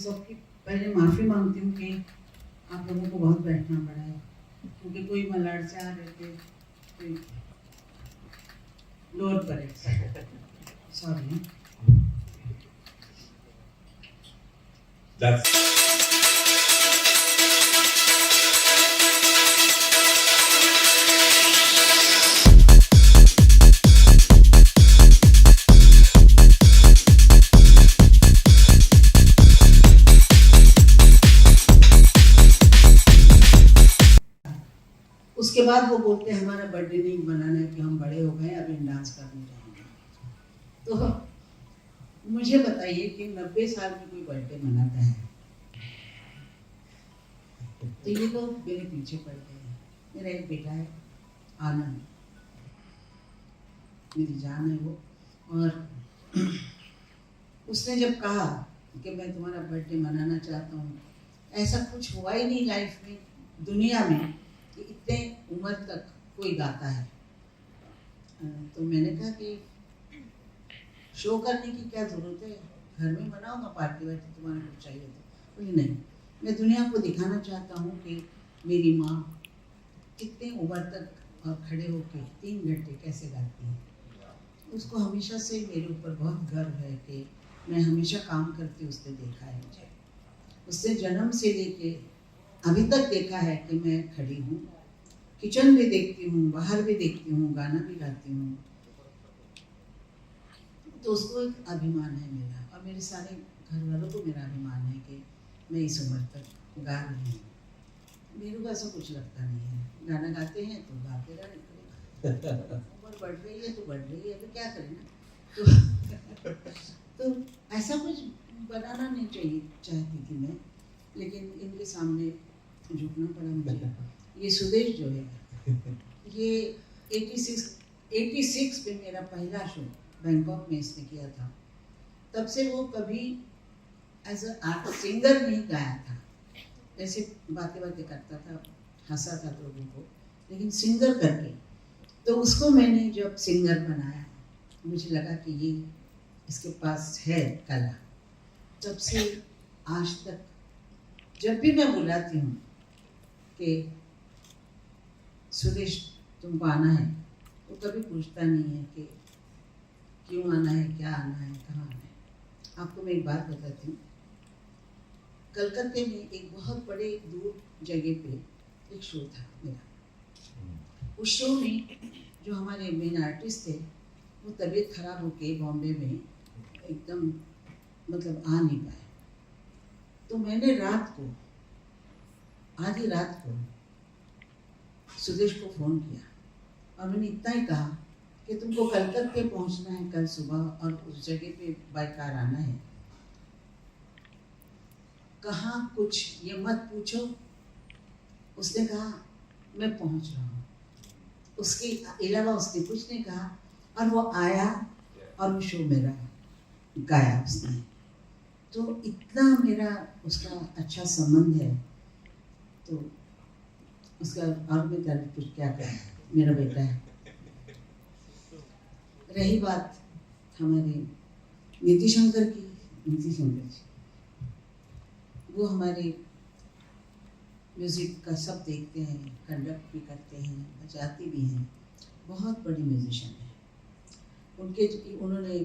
सबकी पहले माफ़ी मांगती हूँ कि आप लोगों को बहुत बैठना पड़ा है, क्योंकि कोई मलाड से आ रहे थे, कोई लोअर परेड, सॉरी। उसके बाद वो बोलते हैं हमारा बर्थडे नहीं मनाना है कि हम बड़े हो गए, अभी डांस करने जाएंगे। तो मुझे बताइए कि 90 साल में कोई बर्थडे मनाता है? तो ये लोग मेरे पीछे पड़ गए हैं। मेरा एक बेटा है आनंद, मेरी जान है वो, और उसने जब कहा कि मैं तुम्हारा बर्थडे मनाना चाहता हूँ, ऐसा कुछ हुआ ही नहीं लाइफ में, दुनिया में, कि इतने उम्र तक कोई गाता है। तो मैंने कहा कि शो करने की क्या ज़रूरत है, घर में मनाओ ना पार्टी वार्टी, तुम्हारा कुछ चाहिए तो। बोली नहीं, मैं दुनिया को दिखाना चाहता हूँ कि मेरी माँ कितने उम्र तक खड़े होकर 3 घंटे कैसे गाती है। उसको हमेशा से मेरे ऊपर बहुत गर्व है कि मैं हमेशा काम करती उसने देखा है मुझे। उसने जन्म से लेके अभी तक देखा है कि मैं खड़ी हूँ, किचन में देखती हूँ, बाहर भी देखती हूँ, गाना भी गाती हूँ। तो उसको एक अभिमान है मेरा, और मेरे सारे घर वालों को मेरा अभिमान है कि मैं इस उम्र तक गा रही हूँ। मेरे को ऐसा कुछ लगता नहीं है, गाना गाते हैं तो गाते रहने, उम्र बढ़ रही है तो बढ़ रही है, तो क्या करें ना। तो ऐसा कुछ बनाना नहीं चाहिए चाहती थी मैं, लेकिन इनके सामने झुकना पड़ा मुझे। ये सुदेश जो है, ये 86 पे मेरा पहला शो बैंकॉक में इसने किया था। तब से वो कभी एज अ सिंगर नहीं गाया था, ऐसे बातें करता था, हंसा था लोगों को, लेकिन सिंगर करके। तो उसको मैंने जब सिंगर बनाया, मुझे लगा कि ये इसके पास है कला। तब से आज तक जब भी मैं बुलाती हूँ कि सुदेश तुमको आना है, तो कभी पूछता नहीं है कि क्यों आना है, क्या आना है, कहाँ आना है। आपको मैं एक बात बताती हूँ, कलकत्ते में एक बहुत बड़े दूर जगह पे एक शो था मेरा। उस शो में जो हमारे मेन आर्टिस्ट थे, वो तबीयत खराब होके बॉम्बे में एकदम मतलब आ नहीं पाए। तो मैंने रात को, आधी रात को सुदेश को फ़ोन किया, और मैंने इतना ही कहा कि तुमको कलकत्ते पहुंचना है कल सुबह, और उस जगह पे बाय कार आना है। कहाँ कुछ ये मत पूछो, उसने कहा मैं पहुंच रहा हूँ। उसके अलावा उसने कुछ नहीं कहा, और वो आया और वो शो मेरा गाया उसने। तो इतना मेरा उसका अच्छा संबंध है, तो उसका और मैं तारीफ कुछ क्या करें, मेरा बेटा है। रही बात हमारे नीति शंकर जी, वो हमारे म्यूज़िक का सब देखते हैं, कंडक्ट भी करते हैं, बजाती भी हैं, बहुत बड़ी म्यूजिशियन है। उन्होंने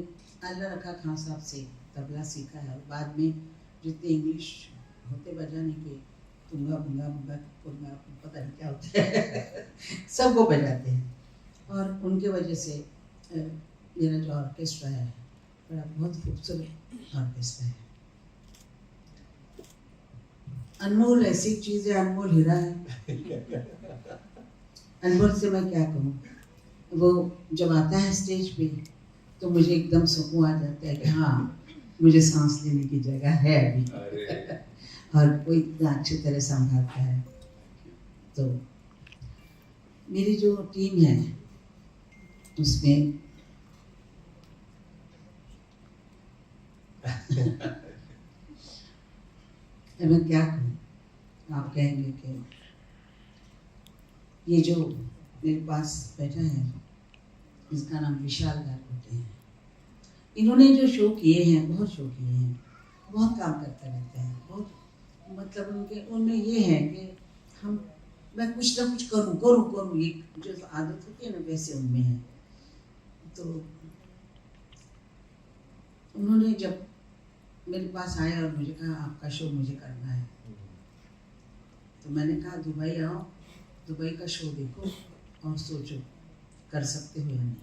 अल्लाह रखा खान साहब से तबला सीखा है, और बाद में जितने इंग्लिश होते बजाने के, तुंगा बुंगा बुंगा पुंगा, पता नहीं क्या होता है, सब वो बजाते हैं। और उनके वजह से मेरा जो ऑर्केस्ट्रा है, बड़ा बहुत खूबसूरत ऑर्केस्ट्रा है। अनमोल ऐसी चीज़ है, अनमोल हीरा है। अनमोल से मैं क्या कहूँ, वो जब आता है स्टेज पे तो मुझे एकदम सुकून आ जाता है कि हाँ, मुझे सांस लेने की जगह है अभी। और कोई इतना अच्छी तरह संभालता है। तो मेरी जो टीम है उसमें मैं क्या कहूँ, आप कहेंगे कि ये जो मेरे पास बैठा है, इसका नाम विशाल गारकोटे हैं। इन्होंने जो शो किए हैं, बहुत शो किए हैं, बहुत काम करते रहते हैं, बहुत मतलब उनमें ये है कि मैं कुछ ना कुछ करूँ, ये जो आदत होती है ना वैसे उनमें है। तो उन्होंने जब मेरे पास आए और मुझे कहा आपका शो मुझे करना है, तो मैंने कहा दुबई आओ, दुबई का शो देखो और सोचो कर सकते हो या नहीं।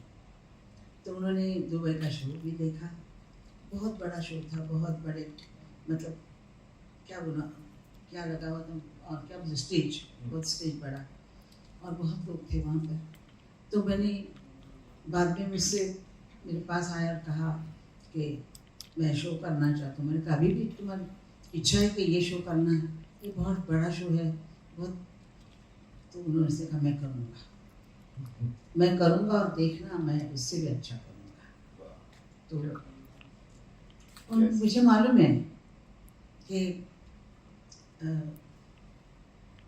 तो उन्होंने दुबई का शो भी देखा, बहुत बड़ा शो था, बहुत बड़े मतलब क्या लगा हुआ था और क्या स्टेज, बहुत स्टेज बड़ा और बहुत लोग थे वहाँ पर। तो मैंने बाद में मुझसे मेरे पास आया और कहा कि मैं शो करना चाहता हूँ। मैंने कहा अभी भी तुम्हारी इच्छा है कि ये शो करना है, ये बहुत बड़ा शो है बहुत। तो उन्होंने से कहा मैं करूँगा और देखना मैं उससे भी अच्छा करूँगा। तो और मुझे मालूम है कि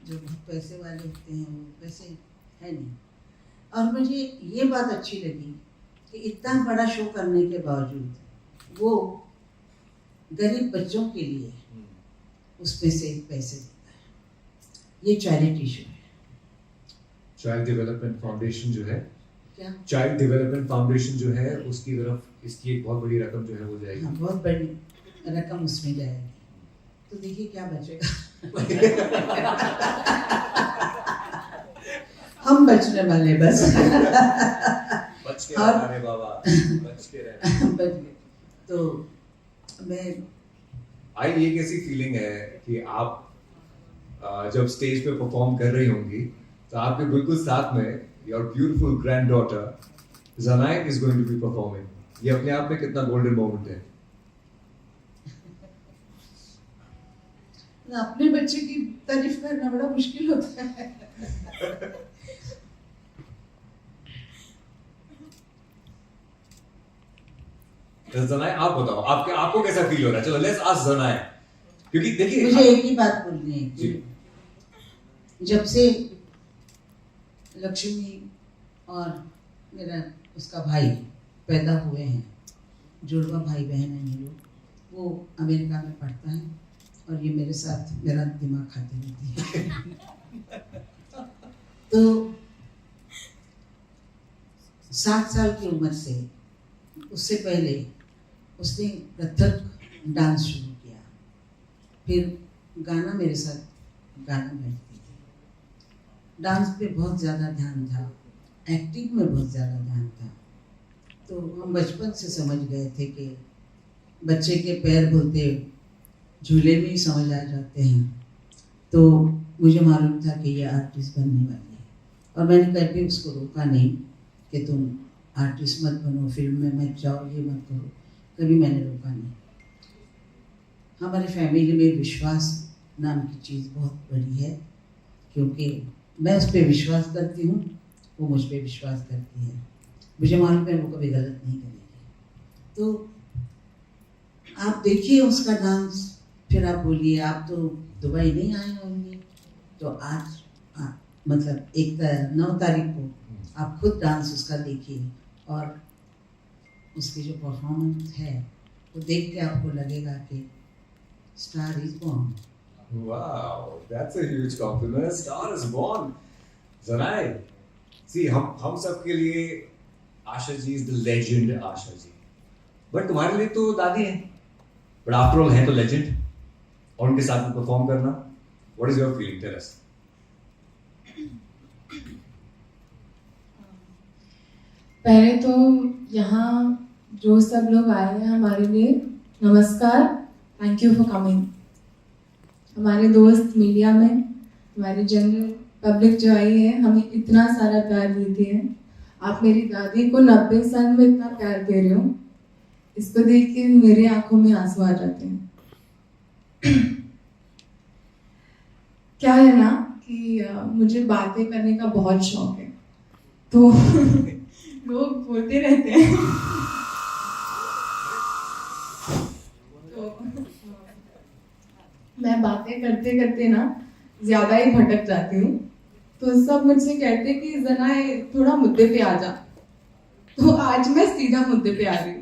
जो बहुत पैसे वाले होते हैं वो पैसे है नहीं। और मुझे ये बात अच्छी लगी कि इतना बड़ा शो करने के बावजूद वो गरीब बच्चों के लिए उसमें से पैसे देता है। ये चैरिटी शो है। चाइल्ड डेवलपमेंट फाउंडेशन जो है, क्या चाइल्ड डेवलपमेंट फाउंडेशन जो है उसकी तरफ इसकी एक बहुत बड़ी रकम जो है वो जाएगी। हाँ, बहुत बड़ी रकम उसमें जाएगी। तो देखिए क्या बचेगा। हम बचने वाले बस। बच के रहना रे बाबा, बच के रहना। तो मैं आई ये कैसी फीलिंग है कि आप जब स्टेज पे परफॉर्म कर रही होंगी तो आपके बिल्कुल साथ में your beautiful granddaughter Zanaya is going to be performing. ये अपने आप में कितना गोल्डन मोमेंट है। अपने बच्चे की तारीफ करना बड़ा मुश्किल होता है। ज़नाए आप बताओ आपको कैसा फील हो रहा है। चलो लेट्स आस्क ज़नाए, क्योंकि देखिए मुझे एक ही बात बोलनी है कि जब से लक्ष्मी और मेरा उसका भाई पैदा हुए हैं, जुड़वा भाई बहन है ये लोग, वो अमेरिका में पढ़ता है और ये मेरे साथ मेरा दिमाग खाती रहती है। तो 7 साल की उम्र से, उससे पहले उसने कथक डांस शुरू किया, फिर गाना मेरे साथ गाना बैठती थी। डांस पे बहुत ज़्यादा ध्यान था, एक्टिंग में बहुत ज़्यादा ध्यान था। तो हम बचपन से समझ गए थे कि बच्चे के पैर बोलते झूले में ही समझ आ जाते हैं। तो मुझे मालूम था कि ये आर्टिस्ट बनने वाली है और मैंने कभी उसको रोका नहीं कि तुम आर्टिस्ट मत बनो, फिल्म में मत जाओ, ये मत करो, कभी मैंने रोका नहीं। हमारे फैमिली में विश्वास नाम की चीज़ बहुत बड़ी है, क्योंकि मैं उस पर विश्वास करती हूँ, वो मुझ पर विश्वास करती है। मुझे मालूम है वो कभी गलत नहीं करेगी। तो आप देखिए उसका डांस, फिर आप बोलिए आप तो दुबई नहीं आए होंगे, तो आज मतलब 9 तारीख को आप खुद डांस उसका देखिए और उसकी जो परफॉर्मेंस है वो देख के आपको लगेगा कि star is born. Wow, that's a huge compliment. Star is born. ज़नाए, see हम सब के लिए Asha ji is the legend Asha ji, but तुम्हारे लिए तो दादी है, but after all है तो legend, और उनके साथ में परफॉर्म करना, what is your feeling? Tell us. पहले तो यहाँ जो सब लोग आए हैं हमारे लिए नमस्कार, थैंक यू फॉर कमिंग। हमारे दोस्त मीडिया में, हमारी जनरल पब्लिक जो आई है, हमें इतना सारा प्यार देती है। आप मेरी दादी को 90 साल में इतना प्यार दे रहे हो, इसको देख के मेरे आंखों में आंसू आ जाते हैं। क्या है ना कि मुझे बातें करने का बहुत शौक है, तो लोग बोलते रहते हैं तो मैं बातें करते करते ना ज्यादा ही भटक जाती हूँ। तो सब मुझसे कहते कि ज़नाए थोड़ा मुद्दे पे आ जा, तो आज मैं सीधा मुद्दे पे आ रही हूँ।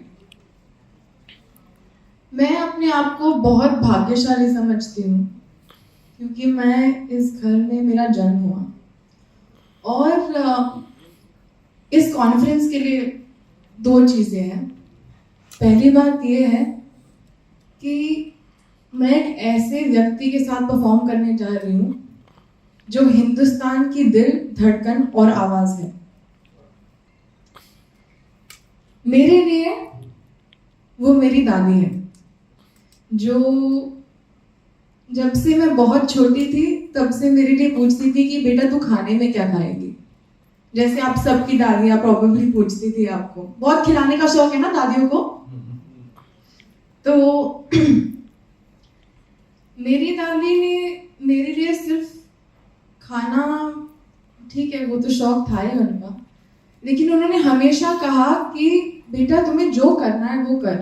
मैं अपने आप को बहुत भाग्यशाली समझती हूँ क्योंकि मैं इस घर में मेरा जन्म हुआ और इस कॉन्फ्रेंस के लिए 2 चीज़ें हैं। पहली बात ये है कि मैं एक ऐसे व्यक्ति के साथ परफॉर्म करने जा रही हूँ जो हिंदुस्तान की दिल धड़कन और आवाज़ है। मेरे लिए वो मेरी दादी है जो जब से मैं बहुत छोटी थी तब से मेरे लिए पूछती थी कि बेटा तू खाने में क्या खाएगी। जैसे आप सबकी दादियाँ प्रोबेबली पूछती थी आपको, बहुत खिलाने का शौक है ना दादियों को। तो मेरी दादी ने मेरे लिए सिर्फ खाना, ठीक है वो तो शौक था ही उनका, लेकिन उन्होंने हमेशा कहा कि बेटा तुम्हें जो करना है वो कर।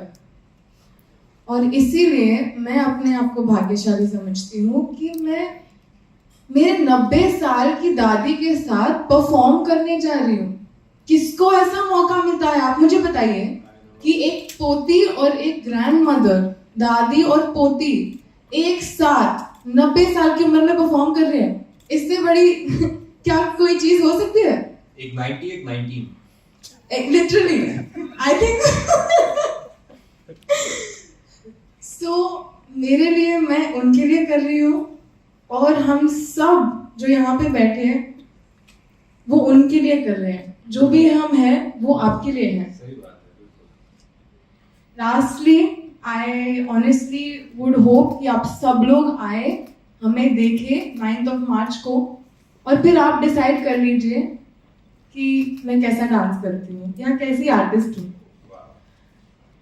और इसीलिए मैं अपने आप को भाग्यशाली समझती हूँ कि मैं मेरे 90 साल की दादी के साथ परफॉर्म करने जा रही हूँ। किसको ऐसा मौका मिलता है आप मुझे बताइए कि एक पोती और एक ग्रैंड मदर, दादी और पोती एक साथ 90 साल की उम्र में परफॉर्म कर रहे हैं। इससे बड़ी क्या कोई चीज हो सकती है? एक 90 एक 19 लिटरली आई थिंक सो मेरे लिए, मैं उनके लिए कर रही हूँ और हम सब जो यहाँ पे बैठे हैं वो उनके लिए कर रहे हैं। जो भी हम हैं वो आपके लिए हैं। सही बात है, बिल्कुल। Lastly I honestly would hope कि आप सब लोग आए, हमें देखें 9 मार्च को, और फिर आप डिसाइड कर लीजिए कि मैं कैसा डांस करती हूँ या कैसी आर्टिस्ट हूँ।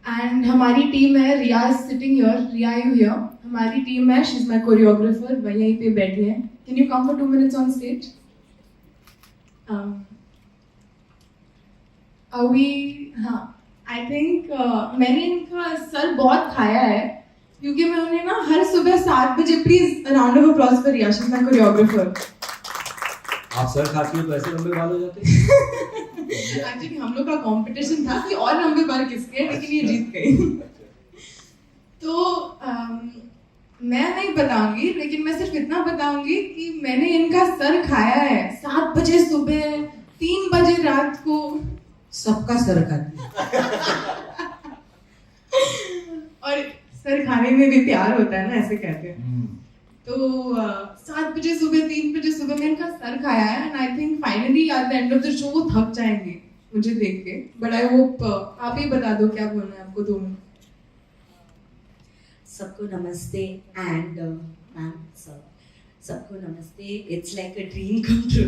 एंड हमारी टीम है, Riya is sitting here, Riya you here. हमारी टीम है, शी इज माय कोरियोग्राफर, वह यहीं पे बैठी है। Can you come for 2 minutes on stage? अभी हाँ, आई थिंक मैंने इनका सर बहुत खाया है क्योंकि मैं उन्हें ना हर सुबह 7 बजे, please round of applause for Riya, she is my choreographer. आप सर खाती हो तो ऐसे लंबे बाल हो जाते हैं। एक्चुअली हम लोग का कंपटीशन था कि और लंबे बाल किसके, लेकिन ये जीत गई। तो मैं नहीं बताऊंगी, लेकिन मैं सिर्फ इतना बताऊंगी कि मैंने इनका सर खाया है 7 बजे सुबह, 3 बजे रात को। सबका सर खाती है। और सर खाने में भी प्यार होता है ना, ऐसे कहते हैं। तो 7 बजे सुबह, 3 बजे सुबह में इनका सर खाया है। And I think finally at the end of the show वो थक जाएंगे मुझे देख के। बट आई होप आप ही बता दो क्या बोलना है आपको दोनों। सबको नमस्ते एंड मैम सर, सबको नमस्ते। It's like a dream come true.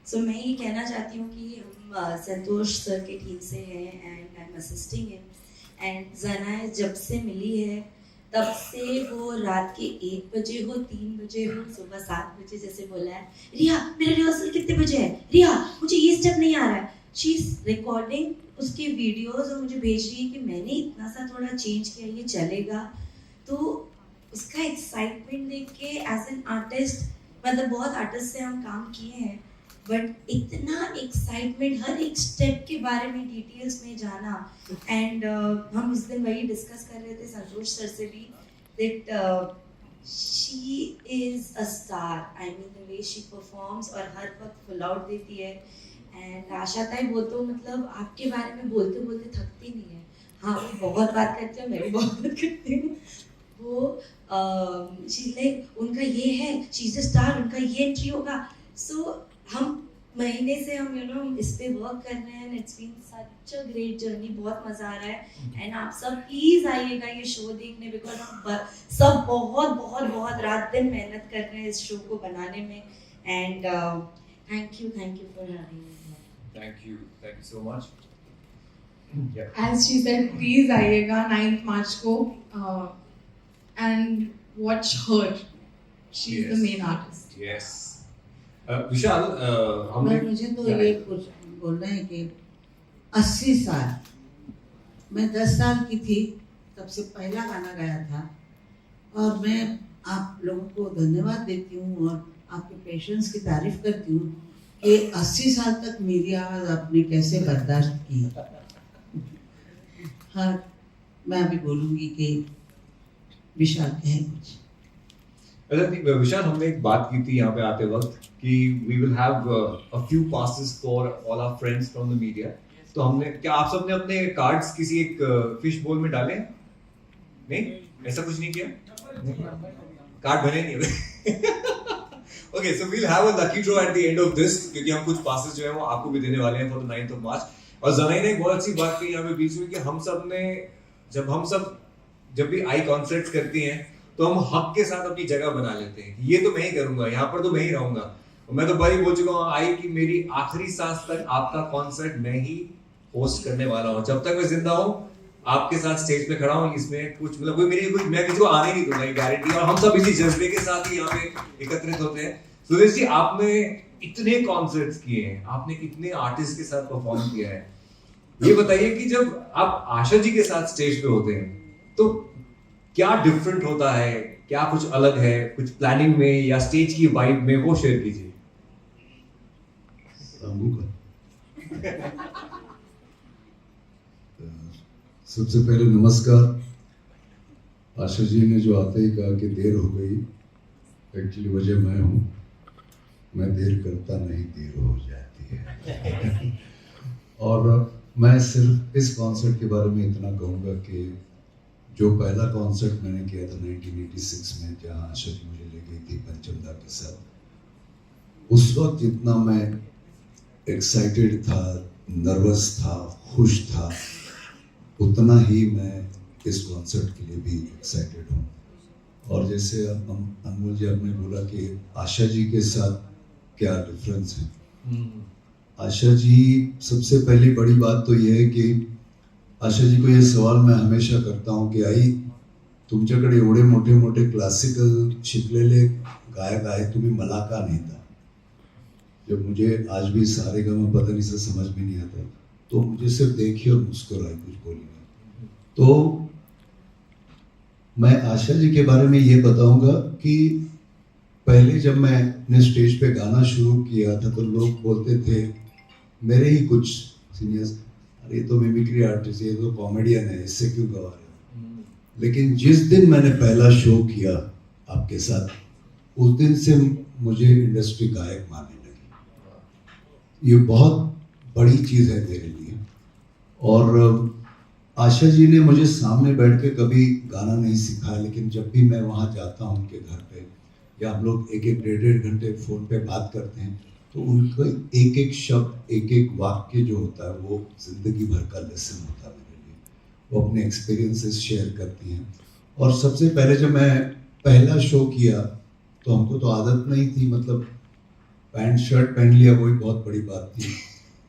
So मैं ये कहना चाहती हूँ कि हम संतोष सर के टीम से हैं and I am assisting him. And जना जब से मिली है तब से वो रात के 1 बजे हो, 3 बजे हो, सुबह 7 बजे जैसे बोला है, रिया मेरा रिहर्सल कितने बजे है, रिया मुझे ये स्टेप नहीं आ रहा है, शी इज रिकॉर्डिंग उसके वीडियोस और मुझे भेज रही है कि मैंने इतना सा थोड़ा चेंज किया, ये चलेगा। तो उसका एक्साइटमेंट देख के एज एन आर्टिस्ट, मतलब बहुत आर्टिस्ट से हम काम किए हैं, बट इतना एक्साइटमेंट, हर एक स्टेप के बारे में डिटेल्स में जाना। एंड हम उस दिन वही डिस्कस कर रहे थे संतोष सर से भी that she is a star. I mean the way she performs और हर वक्त फुल आउट देती है। एंड आशा ताई वो तो मतलब आपके बारे में बोलते बोलते थकती नहीं है। हाँ वो बहुत बात करती है, मैं भी बहुत बात करती हूँ। वो शी लाइक उनका ये है, शी इज अ स्टार, उनका ये एंट्री होगा। सो हम महीने से हम इस पे वर्क कर रहे हैं। It's been such a great journey, बहुत मजा आ रहा है। एंड आप सब प्लीज आइएगा ये शो देखने, बिकॉज हम सब बहुत बहुत बहुत रात दिन मेहनत कर रहे हैं इस शो को बनाने में। And thank you for having me. Thank you so much. As she said, please आइएगा 9 मार्च को and watch her. She is the main artist. Yes. विशाल, हमने मुझे तो ये बोलना है कि 80 साल, मैं 10 साल की थी तब से पहला गाना गाया था। और मैं आप लोगों को धन्यवाद देती हूँ और आपके पेशेंस की तारीफ करती हूँ कि 80 साल तक मेरी आवाज़ आपने कैसे बर्दाश्त की। हाँ, मैं अभी बोलूँगी कि विशाल कहे कुछ। अच्छा विशाल, हमने एक बात की थी यहाँ पे आते वक्त कि we will have a few passes for all our friends from the media. तो हमने, क्या आप सबने अपने कार्ड्स किसी एक फिश बोल में डाले? नहीं, ऐसा कुछ नहीं किया? कार्ड बने नहीं हुए। Okay, so we will have a lucky draw at the end of this, क्योंकि हम कुछ पासेस जो है वो आपको भी देने वाले हैं for the 9th of March. और जनाई ने एक बहुत अच्छी बात कही यहाँ पे बीच में कि हम सब ने जब भी आई कॉन्सर्ट्स करती हैं तो हम हक के साथ अपनी जगह बना लेते हैं, ये तो मैं ही करूंगा, यहाँ पर तो मैं ही रहूंगा। और मैं तो बड़ी बोल चुका हूँ आई कि मेरी आखिरी सांस तक आपका कॉन्सर्ट मैं ही होस्ट करने वाला हूँ। जब तक मैं जिंदा हूँ आपके साथ स्टेज पे खड़ा हूँ, इसमें कुछ मतलब मैं किसी को आने नहीं दूंगा, ये गारंटी। और हम सब इसी जज्बे के साथ ही यहाँ पे एकत्रित होते हैं। सुरेश जी, आपने इतने कॉन्सर्ट्स किए हैं, आपने इतने आर्टिस्ट के साथ परफॉर्म किया है, ये बताइए कि जब आप आशा जी के साथ स्टेज पे होते हैं तो क्या डिफरेंट होता है, क्या कुछ अलग है, कुछ प्लानिंग में या स्टेज की वाइब में, वो शेयर कीजिए। सबसे पहले नमस्कार। आशा जी ने जो आते ही कहा कि देर हो गई, एक्चुअली वजह मैं हूँ, मैं देर करता नहीं, देर हो जाती है। और मैं सिर्फ इस कॉन्सर्ट के बारे में इतना कहूँगा कि जो पहला कॉन्सर्ट मैंने किया था 1986 में, जहाँ आशा जी मुझे ले गई थी पंचमदा के साथ, उस वक्त जितना मैं एक्साइटेड था, नर्वस था, खुश था, उतना ही मैं इस कॉन्सर्ट के लिए भी एक्साइटेड हूँ। और जैसे अनमोल जी आपने बोला कि आशा जी के साथ क्या डिफरेंस है, आशा जी, सबसे पहली बड़ी बात तो ये है कि आशा जी को ये सवाल मैं हमेशा करता हूँ कि आई तुमच्याकडे एवढे मोठे मोठे क्लासिकल शिकलेले गायक आहे, तुम्ही मला का नहीं था? जब मुझे आज भी सारे गा में पता नहीं से समझ में नहीं आता, तो मुझे सिर्फ देखी और मुस्कुराई, कुछ बोली नहीं। तो मैं आशा जी के बारे में ये बताऊंगा कि पहले जब मैंने स्टेज पे गाना शुरू किया था तो लोग बोलते थे, मेरे ही कुछ सीनियर्स, अरे तो मिमिक्री आर्टिस्ट, ये तो कॉमेडियन है, इससे क्यों गवा रहे हो? लेकिन जिस दिन मैंने पहला शो किया आपके साथ, उस दिन से मुझे इंडस्ट्री गायक मानने लगी। ये बहुत बड़ी चीज़ है मेरे लिए। और आशा जी ने मुझे सामने बैठ के कभी गाना नहीं सिखाया, लेकिन जब भी मैं वहाँ जाता हूँ उनके घर पे, या हम लोग एक एक डेढ़ घंटे फ़ोन पे बात करते हैं, तो उनका एक एक शब्द, एक एक वाक्य जो होता है वो जिंदगी भर का लेसन होता है मेरे लिए। वो अपने एक्सपीरियंसेस शेयर करती हैं। और सबसे पहले जब मैं पहला शो किया तो हमको तो आदत नहीं थी, मतलब पैंट शर्ट पहन लिया वही बहुत बड़ी बात थी।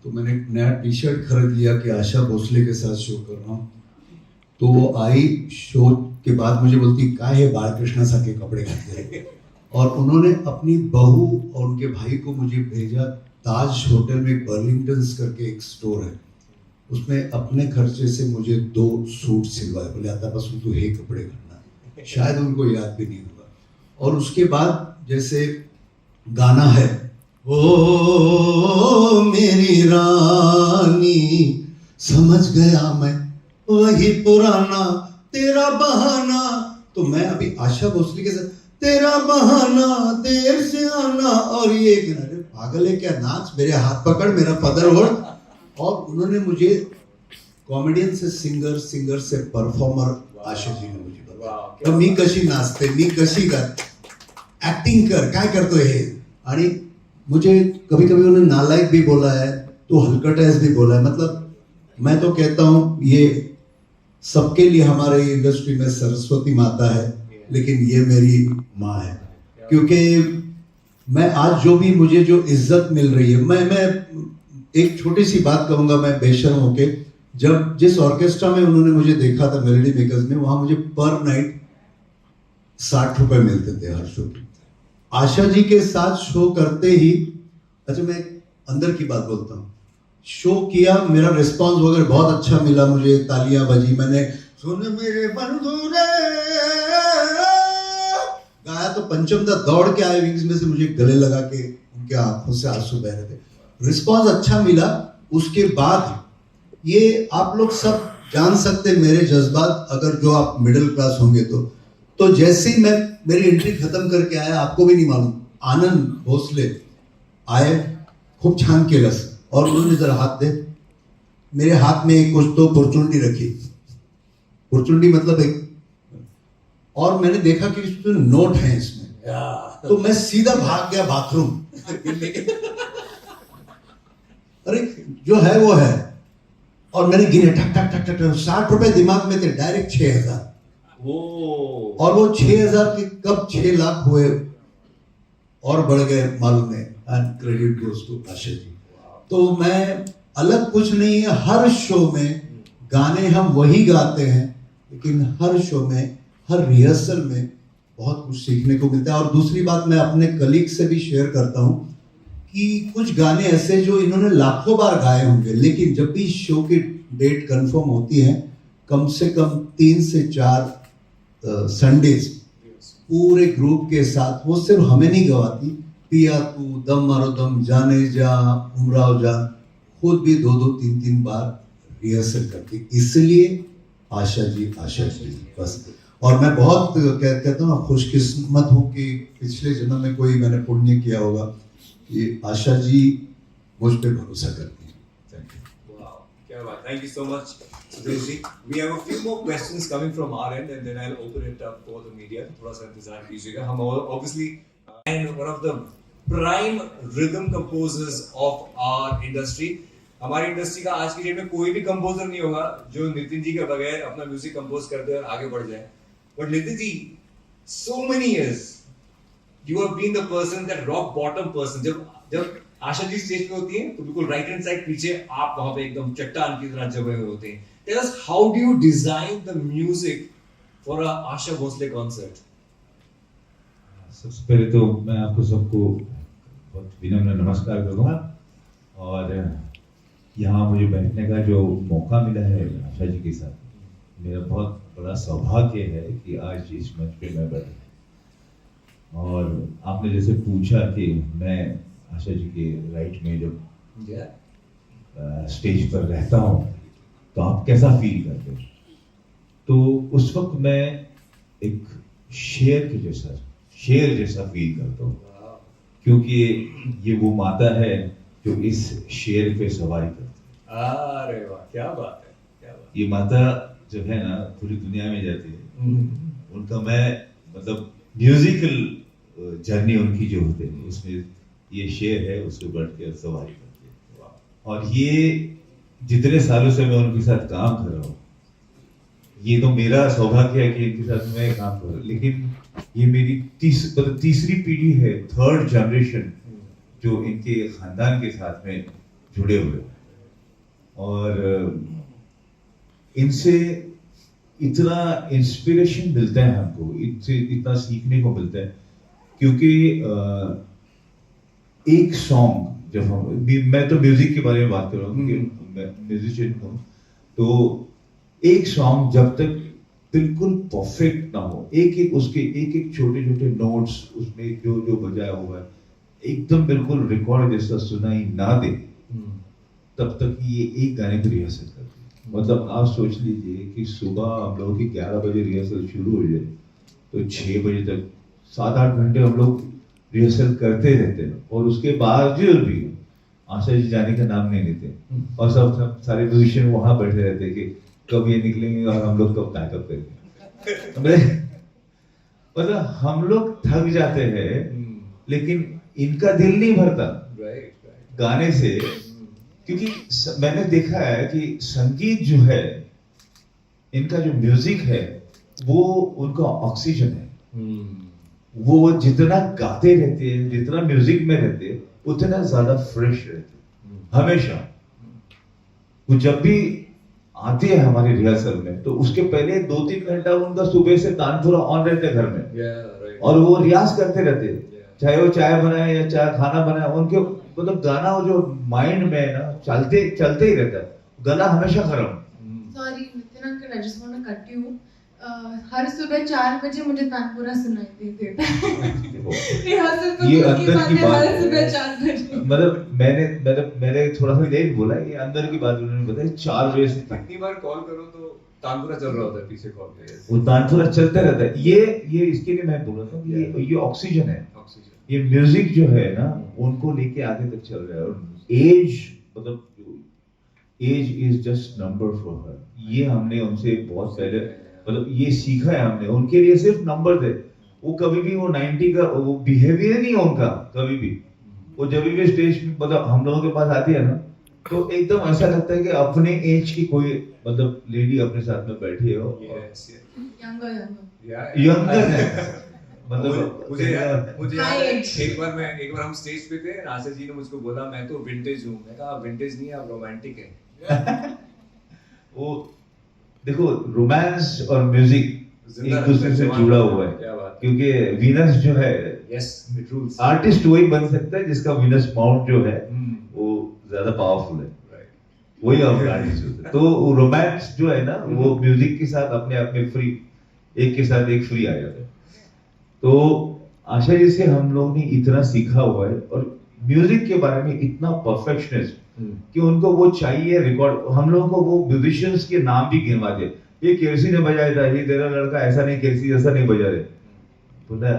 तो मैंने एक नया टी शर्ट खरीद लिया कि आशा भोसले के साथ शो कर रहा हूँ। तो वो आई शो के बाद मुझे बोलती, का है बालकृष्ण सा के कपड़े घाते। और उन्होंने अपनी बहू और उनके भाई को मुझे भेजा ताज होटल में, बर्लिंगटन्स करके एक स्टोर है, उसमें अपने खर्चे से मुझे 2 सूट सिलवाए। बोले आतापासून तू हे कपड़े घालना। शायद उनको याद भी नहीं होगा। और उसके बाद जैसे गाना है, ओ मेरी रानी समझ गया मैं वही पुराना तेरा बहाना। तो मैं अभी आशा भोसले के साथ तेरा बहाना देर से आना, और ये अरे पागल है क्या, नाच, मेरे हाथ पकड़, मेरा पदर ओढ़। और उन्होंने मुझे कॉमेडियन से सिंगर, सिंगर से परफॉर्मर आशा जी ने मुझे बताया, मी कशी नाचते, मी कशी गाते, ऍक्टिंग कर, काय करतोय हे। आणि मुझे कभी कभी उन्होंने नालायक भी बोला है, तो हलकटैस भी बोला है। मतलब मैं तो कहता हूँ ये सबके लिए हमारे इंडस्ट्री में सरस्वती माता है, लेकिन ये मेरी माँ है। क्योंकि मैं आज जो भी मुझे जो इज्जत मिल रही है, मैं एक छोटी सी बात कहूँगा, मैं बेशर्म होके, जब जिस ऑर्केस्ट्रा में उन्होंने मुझे देखा था मेलोडी मेकर्स में, वहाँ मुझे पर नाइट 60 रुपए मिलते थे हर शो के। आशा जी के साथ शो करते ही, अच्छा मैं अंदर की बात बोलता हूँ, शो किया, मेरा रिस्पॉन्स वगैरह बहुत अच्छा मिला, मुझे तालियां बजी, मैंने सुन मेरे बंधु रे गाया, तो पंचमदा दौड़ के आए विंग्स में से, मुझे गले लगा के, उनके आंखों से आंसू बह रहे थे। रिस्पॉन्स अच्छा मिला। उसके बाद ये आप लोग सब जान सकते मेरे जज्बात, अगर जो आप मिडिल क्लास होंगे तो जैसे ही मैं मेरी एंट्री खत्म करके आया, आपको भी नहीं मालूम, आनंद भोसले आए, खूब छान केलस और उन्होंने जरा हाथ दे, मेरे हाथ में एक कुछ तो पुरचुंडी रखी, पुरचुंडी मतलब एक, और मैंने देखा कि इसमें नोट है इसमें, तो मैं सीधा भाग गया बाथरूम। अरे जो है वो है, और मैंने गिने ठक ठक ठक ठक, 60 रुपए दिमाग में थे, डायरेक्ट 6000, और वो 6000 के कब 6 लाख हुए और बढ़ गए मालूम है। And credit goes to Asha ji. तो मैं अलग कुछ नहीं है, हर शो में गाने हम वही गाते हैं, लेकिन हर शो में, हर रिहर्सल में बहुत कुछ सीखने को मिलता है। और दूसरी बात मैं अपने कलीग से भी शेयर करता हूँ कि कुछ गाने ऐसे जो इन्होंने लाखों बार गाए होंगे, लेकिन जब भी शो की डेट कंफर्म होती है, कम से कम 3 से 4 संडेज पूरे ग्रुप के साथ, वो सिर्फ हमें नहीं गवाती, पिया तू, दम मारो दम, जाने जा, उमराव जान, खुद भी 2-2, 3-3 बार रिहर्सल करती। इसलिए आशा जी बस। और मैं बहुत कहता हूँ खुशकिस्मत हूँ कि पिछले जन्म में कोई मैंने पुण्य किया होगा, ये आशा जी मुझ पे भरोसा करती हैं। Thank you. Wow, क्या बात, thank you so much, Sudesh ji. We have a few more questions coming from our end, and then I'll open it up for the media. थोड़ा सा इंतजार कीजिएगा। हम obviously and one of the prime rhythm composers of our industry. हमारी industry का आज की date में कोई भी कंपोजर नहीं होगा जो नितिन जी के बगैर अपना म्यूजिक कंपोज कर दे और आगे बढ़ जाए। But Nitin ji, so many years you have been the person, that rock bottom person. जब आशा जी स्टेज पे होती हैं तो बिल्कुल राइट हैंड साइड पीछे आप वहां पे एकदम चट्टान की तरह जमे हुए होते हैं। Tell us, how do you design the music for a Asha Bhosle concert? सबसे पहले तो मैं आपको सबको बहुत विनम्र नमस्कार करूँगा, और यहाँ मुझे बैठने का जो मौका मिला है आशा जी के साथ, मेरा बहुत बड़ा सौभाग्य है कि आज इस मंच पे मैं बैठा। और आपने जैसे पूछा कि मैं आशा जी के राइट में जब स्टेज पर रहता हूँ तो आप कैसा फील करते हैं, तो उस वक्त मैं एक शेर जैसा फील करता हूँ, क्योंकि ये वो माता है जो इस शेर पे सवारी करती है। अरे वाह, क्या बात है, क्या बात। ये माता जो है ना पूरी दुनिया में जाती है, उनका मैं मतलब म्यूजिकल जर्नी उनकी जो होते हैं उसमें ये शेर है, उसको बढ़ के सवारी करती है। और ये जितने सालों से मैं उनके साथ काम कर रहा हूँ, ये तो मेरा सौभाग्य है कि इनके साथ मैं काम कर रहा हूँ, लेकिन ये मेरी तीसरी पीढ़ी है, 3rd जनरेशन जो इनके खानदान के साथ में जुड़े हुए, और इनसे इतना इंस्पिरेशन मिलता है हमको, इनसे इतना सीखने को मिलता है। क्योंकि एक सॉन्ग जब मैं तो म्यूजिक के बारे में बात कर रहा हूँ क्योंकि मैं म्यूजिशियन हूँ, तो एक सॉन्ग जब तक बिल्कुल परफेक्ट ना हो, उसके एक छोटे नोट्स उसमें जो बजाया हुआ है एकदम बिल्कुल रिकॉर्ड जैसा सुनाई ना दे, तब तक ये एक गाने को रिहर्सल करते हैं। मतलब आप सोच लीजिए कि सुबह हम लोगों की 11 बजे रिहर्सल शुरू हो जाए तो 6 बजे तक 7-8 घंटे हम लोग रिहर्सल करते रहते हैं, और उसके बावजूद भी आशा जी जाने का नाम नहीं लेते, और सब सारे म्यूजिशियन वहां बैठे रहते कि कब ये निकलेंगे और हम लोग कब पैकअप करेंगे। मतलब हम लोग थक जाते हैं, लेकिन इनका दिल नहीं भरता गाने से, क्योंकि मैंने देखा है कि संगीत जो है, इनका जो म्यूजिक है, वो उनका ऑक्सीजन है। वो जितना गाते रहते हैं, जितना म्यूजिक में रहते हैं, उतना ज्यादा फ्रेश रहते हैं हमेशा। वो जब भी आते हैं हमारे रिहर्सल में, तो उसके पहले 2-3 घंटा उनका सुबह से कान पूरा ऑन रहता है घर में, और वो रियाज करते रहते हैं, चाहे वो चाय बनाए या चाहे खाना बनाए, उनके मतलब गाना वो जो माइंड में है ना, चलते ही रहता है, गला हमेशा खराब। Sorry, Nitin uncle, I just want to cut you. हर सुबह 4 बजे मुझे तानपुरा सुनाई देता है। देखो, रिहर्सल तो ये दूर अंदर की है, बात हर है। सुबह 4 बजे। मैंने थोड़ा सा लेट बोला, ये अंदर की बात उन्होंने बताई 4 बजे से कितनी बार कॉल करो तो तानपुरा चल रहा होता है पीछे कॉल पे। वो तानपुरा चलता रहता है। ये इसके लिए मैं बोल रहा था कि ये ऑक्सीजन है। ऑक्सीजन। ये म्यूजिक जो है ना उनको लेके आगे तक चल रहा है। और एज मतलब age is just number for her. ये हमने उनसे बहुत पहले मतलब ये सीखा है हमने। उनके लिए सिर्फ नंबर थे। वो कभी भी वो 90 का वो बिहेवियर नहीं है उनका कभी भी। वो जब भी स्टेज मतलब हम लोगों के पास आती है ना तो एकदम ऐसा लगता है कि अपने एज की कोई मतलब लेडी अपने साथ में बैठी हो। यंगर यंगर है मतलब मुझे High याद है, age. एक बार हम स्टेज पे थे, आशा जी ने मुझको बोला मैं तो विंटेज हूँ। मैं कहा विंटेज नहीं है, आप रोमांटिक है। वो देखो रोमांस और म्यूजिक जिंदा एक दूसरे से रहता है, जुड़ा हुआ है। क्या बात है। क्योंकि वीनस जो है यस, इट रूल्स। आर्टिस्ट वही बन सकता है जिसका वीनस माउंट जो है वो ज्यादा पावरफुल है। वही और आर्टिस्ट होता है। तो रोमांस जो है ना वो म्यूजिक के साथ अपने आप में फ्री, एक के साथ एक फ्री आ जाता है। तो आशा जी से हम लोग ने इतना सीखा हुआ है और म्यूजिक के बारे में इतना परफेक्शनिस्ट कि उनको वो चाहिए रिकॉर्ड। हम लोगों को वो म्यूजिशियंस के नाम भी गिनवा दे। ये केरसी ने बजाया था, ये तेरा लड़का ऐसा नहीं, केरसी ऐसा नहीं बजा रहे। बोला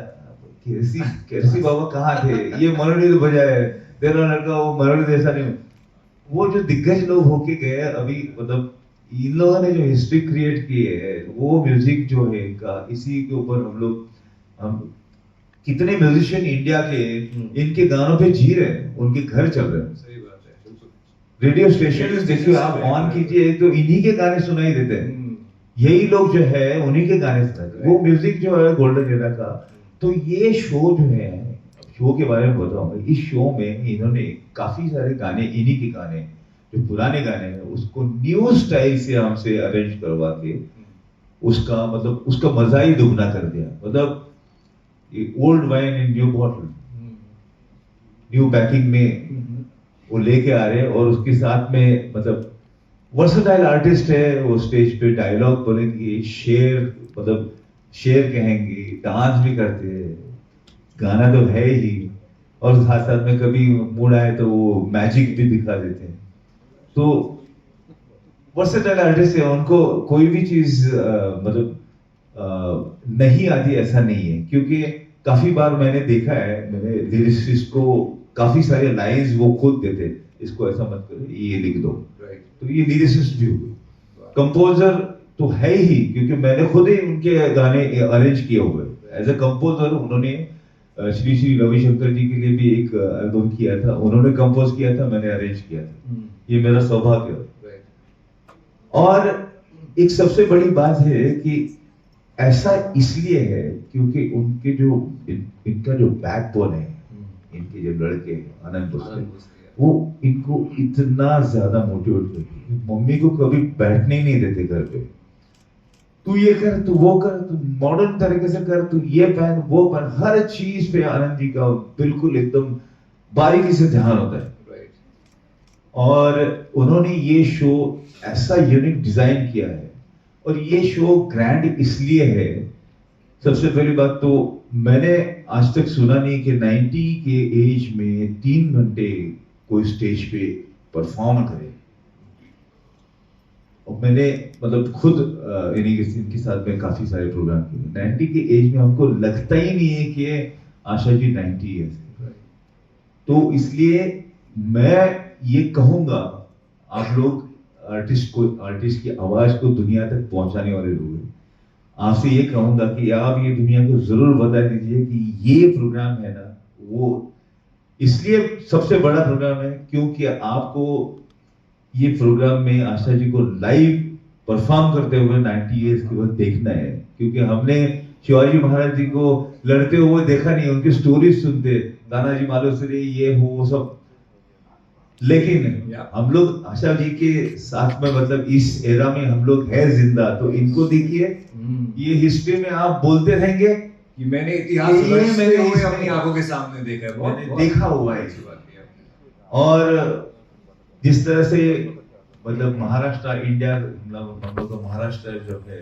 केरसी बाबा कहाँ थे, ये मनोनीत बजाया है, तेरा लड़का वो मनोनीत ऐसा नहीं। वो जो दिग्गज लोग होके गए अभी मतलब इन लोगों ने जो हिस्ट्री क्रिएट की है वो म्यूजिक जो है का इसी के ऊपर हम कितने म्यूजिशियन इंडिया के इनके गानों पे जी रहे हैं, उनके घर चल रहे हैं। सही बात है, बिल्कुल। रेडियो स्टेशन देखिए आप ऑन कीजिए तो इन्हीं के गाने सुनाई देते हैं। यही लोग जो है उन्हीं के गाने सुनाते हैं। वो म्यूजिक जो है गोल्डन एरा का। तो ये शो जो है, शो के बारे में बताऊंगा, इस शो में इन्होंने काफी सारे गाने इन्हीं के गाने जो पुराने गाने हैं उसको न्यू स्टाइल से हमसे अरेंज करवा के उसका मतलब उसका मजा ही दुगना कर दिया। मतलब old wine in new bottle, new packing में वो लेके आ रहे हैं। और उसके साथ में मतलब वर्सेटाइल आर्टिस्ट है। वो स्टेज पे डायलॉग बोलेंगे, शेर मतलब शेर कहेंगे, डांस भी करते हैं, गाना तो है ही, और साथ साथ में कभी मूड आए तो वो मैजिक भी दिखा देते हैं। तो वर्सेटाइल आर्टिस्ट है, उनको कोई भी चीज मतलब नहीं आती ऐसा नहीं है। क्योंकि काफी बार मैंने देखा है, मैंने लिरिसिस्ट को काफी सारे लाइंस वो खुद देते, इसको ऐसा मत करो, ये लिख दो। तो ये लिरिसिस्ट भी हुए। कंपोजर तो है ही, क्योंकि मैंने खुद ही उनके गाने अरेंज किए हुए एज ए कंपोजर। उन्होंने श्री श्री रविशंकर जी के लिए भी एक एल्बम किया था, उन्होंने कंपोज किया था, मैंने अरेंज किया था। ये मेरा सौभाग्य। और एक सबसे बड़ी बात है कि ऐसा इसलिए है क्योंकि उनके जो इनका जो बैकबोन है, इनके जो लड़के आनंद भोसले, वो इनको इतना ज्यादा मोटिवेट करते हैं। मम्मी को कभी बैठने ही नहीं देते घर पे। तू ये कर, तू वो कर, तू मॉडर्न तरीके से कर, तू ये पहन वो पहन, हर चीज पे आनंद जी का बिल्कुल एकदम बारीकी से ध्यान होता है। और उन्होंने ये शो ऐसा यूनिक डिजाइन किया है। और ये शो ग्रैंड इसलिए है, सबसे पहली बात तो मैंने आज तक सुना नहीं कि 90 के एज में 3 घंटे कोई स्टेज पे परफॉर्म करे। और मैंने मतलब खुद इनके साथ में काफी सारे प्रोग्राम किए। 90 के एज में हमको लगता ही नहीं है कि आशा जी 90 है। तो इसलिए मैं ये कहूंगा, आप लोग आर्टिस्ट की आवाज को दुनिया तक पहुंचाने वाले लोग हैं, आपसे ये कहूंगा कि आप ये दुनिया को जरूर बता दीजिए कि ये प्रोग्राम है ना, वो इसलिए सबसे बड़ा प्रोग्राम है क्योंकि आपको ये प्रोग्राम में आशा जी को लाइव परफॉर्म करते हुए 90 ईयर्स के बाद देखना है। क्योंकि हमने शिवाजी महाराज जी को लड़ते हुए देखा नहीं, उनकी स्टोरीज सुनते, तानाजी मालुसरे ये वो सब। लेकिन हम लोग आशा जी के साथ में मतलब इस एरा में हम लोग है जिंदा। तो इनको देखिए, ये हिस्ट्री में आप बोलते रहेंगे कि मैंने इतिहास अपनी आंखों के सामने देखा है, मैंने देखा हुआ है। और जिस तरह से मतलब महाराष्ट्र इंडिया मतलब हम लोग का महाराष्ट्र जो है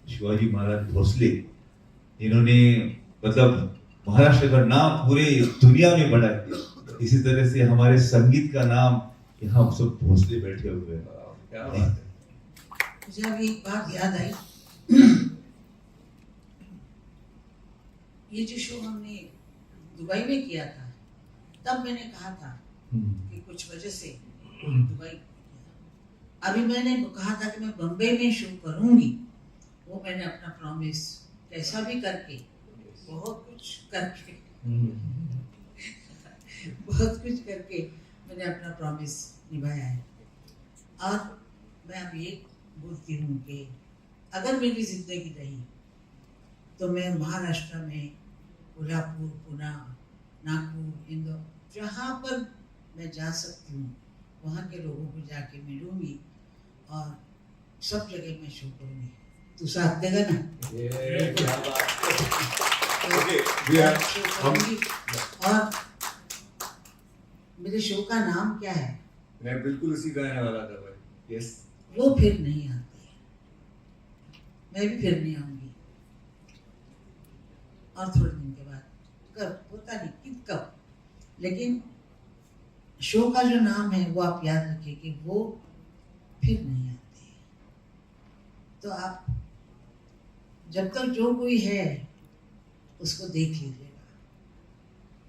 शिवाजी महाराज भोसले, इन्होंने मतलब महाराष्ट्र का नाम पूरे दुनिया में बढ़ा दिया। इसी तरह से हमारे संगीत का नाम, यहाँ सब भोसले बैठे हुए हैं। क्या बात है। मुझे अभी एक बात याद आई। ये जो शो हमने दुबई में किया था, तब मैंने कहा था कि कुछ वजह से दुबई किया। अभी मैंने कहा था कि मैं बम्बई में शो करूंगी, वो मैंने अपना प्रॉमिस कैसा भी करके, बहुत कुछ करके बहुत कुछ करके मैंने अपना प्रॉमिस निभाया है। और मैं अब ये बोलती हूँ कि अगर मेरी जिंदगी रही तो मैं महाराष्ट्र में कोल्हापुर, पुणे, नागपुर, इंदौर, जहाँ पर मैं जा सकती हूँ वहाँ के लोगों को जाके मिलूंगी और सब जगह मैं शो करूँगी। तू साथ देगा ना? ये क्या बात है। ओके, शो करूँगी। और मेरे शो का नाम क्या है? मैं बिल्कुल उसी का कहने वाला था भाई। यस। वो फिर नहीं आती, मैं भी फिर नहीं आऊंगी। और थोड़े दिन के बाद, कब पता नहीं कब, लेकिन शो का जो नाम है वो आप याद रखिए कि वो फिर नहीं आती। तो आप जब तक जो कोई है उसको देख लीजिएगा,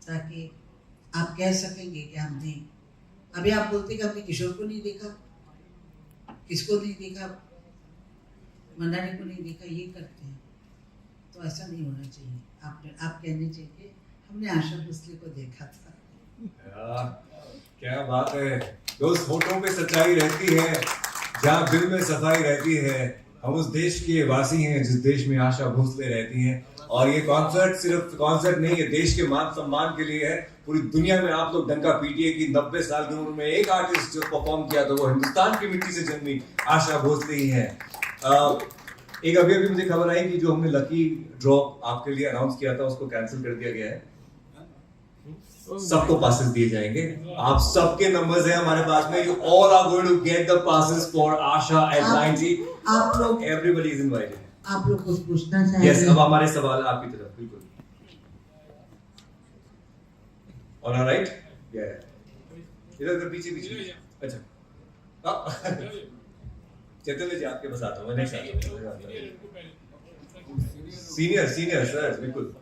ताकि आप कह सकेंगे कि हमने, अभी आप बोलते कि हमने किशोर को नहीं देखा, किसको नहीं देखा, मंडानी को नहीं देखा, ये करते हैं। तो ऐसा नहीं होना चाहिए। आप कहने चाहिए हमने आशा भोसले को देखा था। यार क्या बात है। दोस्त, होठों पे सच्चाई रहती है जहाँ दिल में सफाई रहती है। हम उस देश के वासी हैं जिस देश में आशा भोसले रहती हैं। और ये कॉन्सर्ट सिर्फ कॉन्सर्ट नहीं है, देश के मान सम्मान के लिए है। पूरी दुनिया में आप लोग डंका पीटिए कि 90 साल की उम्र में एक आर्टिस्ट जो परफॉर्म किया तो वो हिंदुस्तान की मिट्टी से जन्मी आशा भोसले ही है। एक अभी मुझे खबर आई कि जो हमने लकी ड्रॉ आपके लिए अनाउंस किया था उसको कैंसिल कर दिया गया है। सबको पासेस दिए जाएंगे। आप सबके नंबर्स हैं हमारे पास में। You all are going to get the passes for Asha at 90। आप लोग, एवरीबॉडी इज इनवाइटेड। आप लोग कुछ पूछना चाहेंगे? यस, अब हमारे सवाल आपकी तरफ। बिल्कुल। All right? इधर पीछे पीछे। अच्छा, चैतन्य जी आपके पास आता हूँ मैं। नेक्स्ट सीनियर सर, बिल्कुल।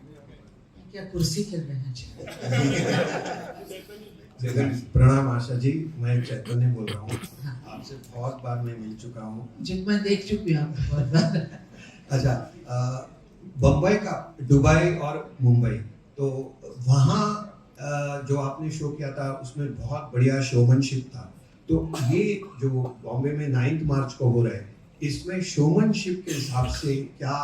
क्या कुर्सी खेल रहे हैं? प्रणाम आशा जी, मैं चैतन्य बोल रहा हूँ। आपसे बहुत बार मैं मिल चुका हूँ। जो मैं देख चुकी हूँ आपको बहुत बार। अच्छा, बम्बई का, दुबई और मुंबई, तो वहाँ जो आपने शो किया था उसमें बहुत बढ़िया शोमैनशिप था। तो ये जो बॉम्बे में 9 मार्च को हो रहा है, इसमें शोमैनशिप के हिसाब से क्या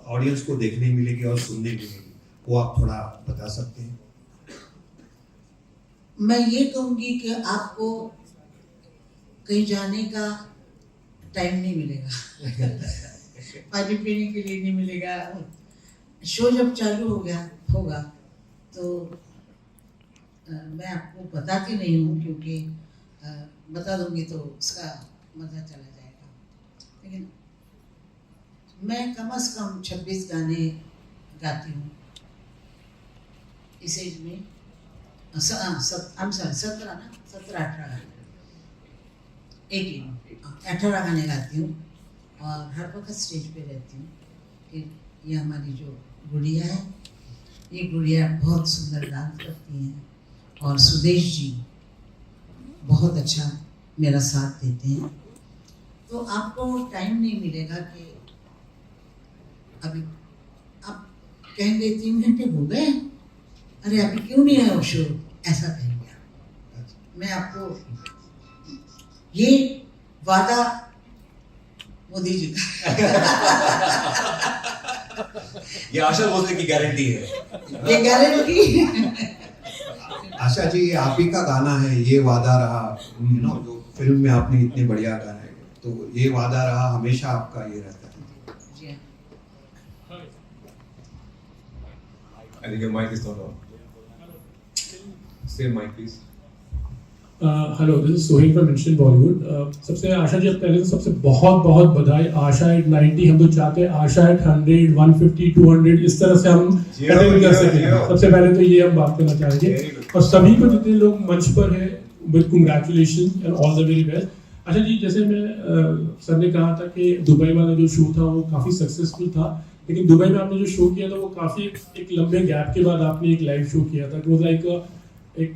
ऑडियंस को देखने मिलेगी और सुनने मिलेगी, वो आप थोड़ा बता सकते हैं? मैं ये कहूँगी कि आपको कहीं जाने का टाइम नहीं मिलेगा, पानी पीने के लिए नहीं मिलेगा। शो जब चालू होगा तो मैं आपको बताती नहीं हूँ, क्योंकि बता दूंगी तो उसका मज़ा चला जाएगा। लेकिन मैं कम से कम 26 गाने गाती हूँ इस एज में। 18 गाने गाती हूँ और हर वक्त स्टेज पे रहती हूँ। फिर ये हमारी जो गुड़िया है, ये गुड़िया बहुत सुंदर डांस करती हैं और सुदेश जी बहुत अच्छा मेरा साथ देते हैं। तो आपको टाइम नहीं मिलेगा कि अभी आप कहेंगे 3 घंटे हो गए, अरे अभी क्यों नहीं है वो शो, ऐसा कहेंगे आप। मैं आपको ये वादा मोदी जी का ये आशा भोसले की गारंटी है। ये गारंटी। आशा जी, ये आप ही का गाना है, ये वादा रहा, जो फिल्म में आपने इतने बढ़िया गाना है, तो ये वादा रहा हमेशा आपका ये रहता है। जी हाँ। I think your mic is not on. Same mic, please. Hello, this is Sohail from instant Bollywood. सबसे आशा जी, अब पहले तो सबसे बहुत बहुत बधाई। आशा एट 90, हम तो चाहते हैं आशा एट 100, 150, 200 इस तरह से हम अटेंड कर सकें। सबसे पहले तो ये हम बात करना चाहेंगे, और सभी को जितने लोग मंच पर हैं, with congratulation and all the very best. अच्छा जी, जैसे मैं सर ने कहा था कि दुबई वाला जो शो था वो काफ़ी सक्सेसफुल था, लेकिन दुबई में आपने जो शो किया था वो काफ़ी एक लंबे गैप के बाद आपने एक लाइव शो किया था। इट वाज लाइक एक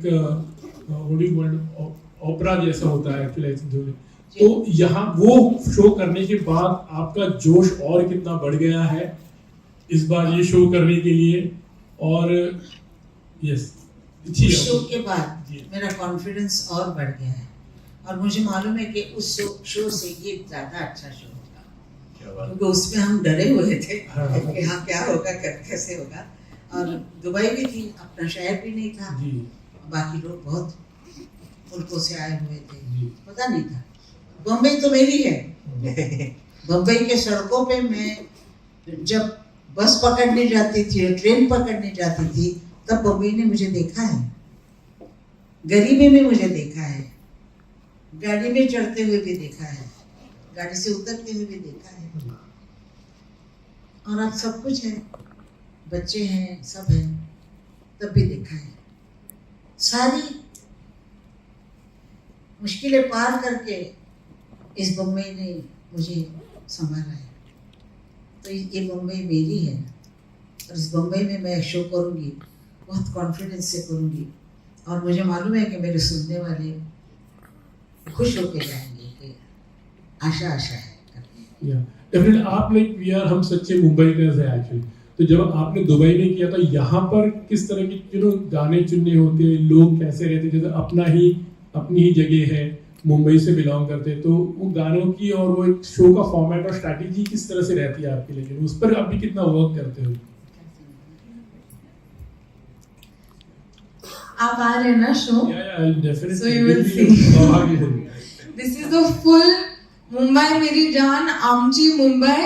ओपरा जैसा होता है एक्चुअली। तो यहाँ वो शो करने के बाद आपका जोश और कितना बढ़ गया है इस बार ये शो करने के लिए? और यस, उस शो के बाद मेरा कॉन्फिडेंस और बढ़ गया है, और मुझे मालूम है कि उस शो से ये ज़्यादा अच्छा शो होगा, क्योंकि उसमें हम डरे हुए थे कि हाँ क्या होगा, कैसे होगा। और दुबई भी थी, अपना शहर भी नहीं था, बाकी लोग बहुत मुल्कों से आए हुए थे, पता नहीं था। बम्बई तो मेरी है। बम्बई के सड़कों पे मैं जब बस पकड़ने जाती थी, ट्रेन पकड़ने जाती थी, तब बम्बई ने मुझे देखा है, गरीबी में मुझे देखा है, गाड़ी में चढ़ते हुए भी देखा है, गाड़ी से उतरते हुए भी देखा है। और अब सब कुछ है, बच्चे हैं, सब है, तब भी देखा है। सारी मुश्किलें पार करके इस बम्बई ने मुझे संभाला है। तो ये बम्बई मेरी है, और इस बम्बई में मैं शो करूँगी, बहुत कॉन्फिडेंस से करूँगी, और मुझे मालूम है कि मेरे सुनने वाले खुश होकर जाएंगे कि आशा आशा है। डेफिनेटली आप लाइक वी आर, हम सच्चे मुंबईकर्स हैं एक्चुअली। तो जब आपने दुबई में किया था, यहाँ पर किस तरह की गाने चुनने होते, लोग कैसे रहते, जैसे अपनी ही जगह है, मुंबई से बिलोंग करते, तो वो गानों की और वो एक शो का फॉर्मेट और स्ट्रैटेजी किस तरह से रहती है आपके लिए, उस पर आप भी कितना वर्क करते हो? आप आ रहे हैं ना show? Definitely. So you will see. This is the full Mumbai Meri Jaan Amchi Mumbai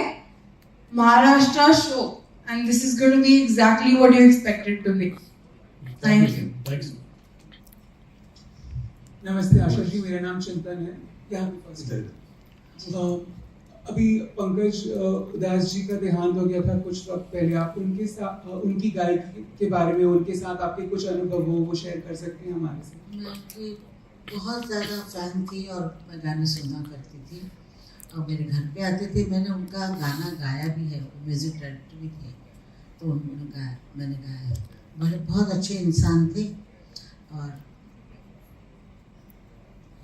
Maharashtra show, and this is going to be exactly what you expect it to be. Thank you. Thanks. नमस्ते आशा जी, मेरा नाम चिंतन है, यहाँ पे first. अभी पंकज उदास जी का देहांत हो गया था कुछ वक्त पहले। आप उनके साथ, उनकी गायकी के बारे में, उनके साथ आपके कुछ अनुभव हो वो शेयर कर सकते हैं हमारे साथ? मैं उनकी बहुत ज़्यादा फैन थी, और मैं गाने सुना करती थी, और मेरे घर पे आते थे। मैंने उनका गाना गाया भी है, म्यूज़िक डायरेक्टर भी थे, तो उन्होंने गाया, मैंने गाया है। बड़े बहुत अच्छे इंसान थे, और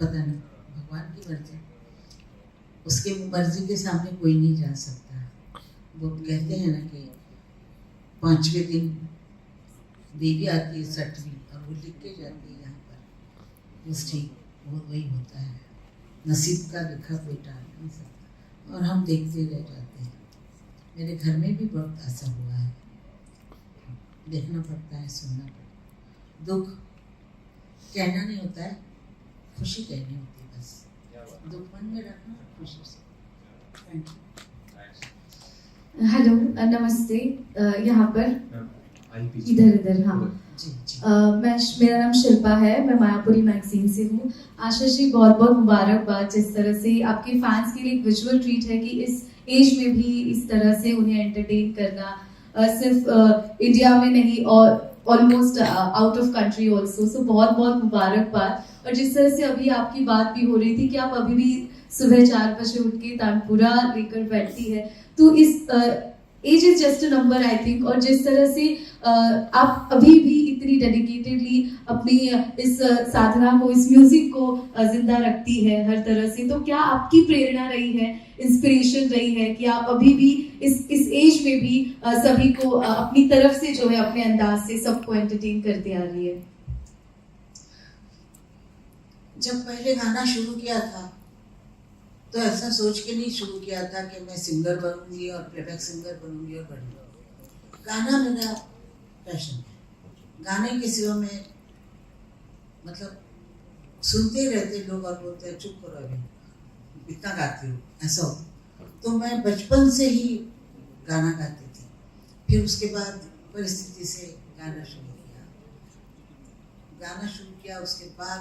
पता नहीं, भगवान की मर्जी, उसके मर्जी के सामने कोई नहीं जा सकता। वो कहते हैं ना कि 5वें दिन देवी आती है 6वीं, और वो लिख के जाती है यहाँ पर, बस ठीक वो वही होता है, नसीब का लिखा कोई टाल नहीं सकता, और हम देखते रह जाते हैं। मेरे घर में भी बहुत ऐसा हुआ है, देखना पड़ता है, सुनना पड़ता है। दुख कहना नहीं होता है, खुशी कहनी होती है, बस दुख मन में रखना, खुशी से। Thank you. हेलो, नमस्ते। यहाँ पर इधर हाँ, मेरा नाम शिल्पा है, मैं मायापुरी मैगजीन से हूँ। आशा जी, बहुत बहुत मुबारकबाद, जिस तरह से आपके फैंस के लिए एक विजुअल ट्रीट है कि इस एज में भी इस तरह से उन्हें एंटरटेन करना, सिर्फ इंडिया में नहीं और almost out of country also. So बहुत बहुत मुबारकबाद। और जिस तरह से अभी आपकी बात भी हो रही थी कि आप अभी भी सुबह 4 बजे उठ के तानपुरा लेकर बैठती है, तो इस age is just a number I think. और जिस तरह से आप अभी भी इतनी डेडिकेटेडली अपनी इस साधना को, इस म्यूजिक को जिंदा रखती है हर तरह से, तो क्या आपकी प्रेरणा रही है, इंस्पिरेशन रही है कि आप अभी भी इस एज में भी सभी को अपनी तरफ से जो है अपने अंदाज से सबको एंटरटेन करते आ रही है? जब पहले गाना शुरू किया था तो ऐसा सोच के नहीं शुरू किया था कि मैं सिंगर बनूंगी और प्लेबैक सिंगर बनूंगी और बनूंगी। गाना मेरा पैशन है। गाने के सिवा में मतलब सुनते रहते लोग और बोलते हैं चुप करो अभी इतना गाती हो, ऐसा हो। तो मैं बचपन से ही गाना गाती थी, फिर उसके बाद परिस्थिति से गाना शुरू किया। उसके बाद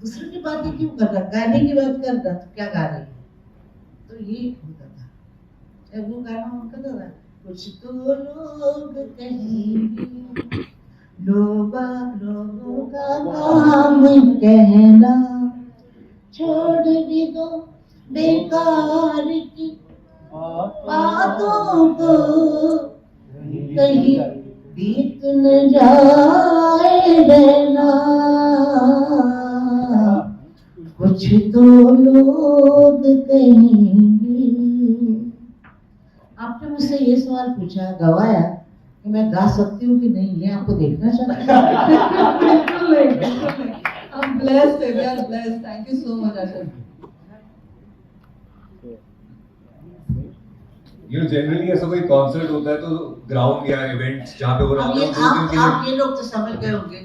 दूसरे की बातें क्यों कर रहा, गाने की बात कर रहा तो क्या गा रही है? तो ये होता था जब वो गाना उनका था, कुछ तो लोग कहेंगे, लोगों का काम कहना, छोड़ भी दो बेकार की बातों को, कहीं बीत न जाए रहना, कुछ तो लोग कहेंगे। आपने मुझसे ये सवाल पूछा, गवाया कि मैं गा सकती हूँ कि नहीं, ये आपको देखना चाहता हूँ। बिल्कुल नहीं, बिल्कुल नहीं। I'm blessed, we are blessed. Thank you so much, Asha. Generally ऐसा कोई कॉन्सर्ट होता है तो ग्राउंड या इवेंट जहाँ पे वो अब रहते ये हैं, 2 दिन के लिए आप ये लोग तो समझ गए होंगे,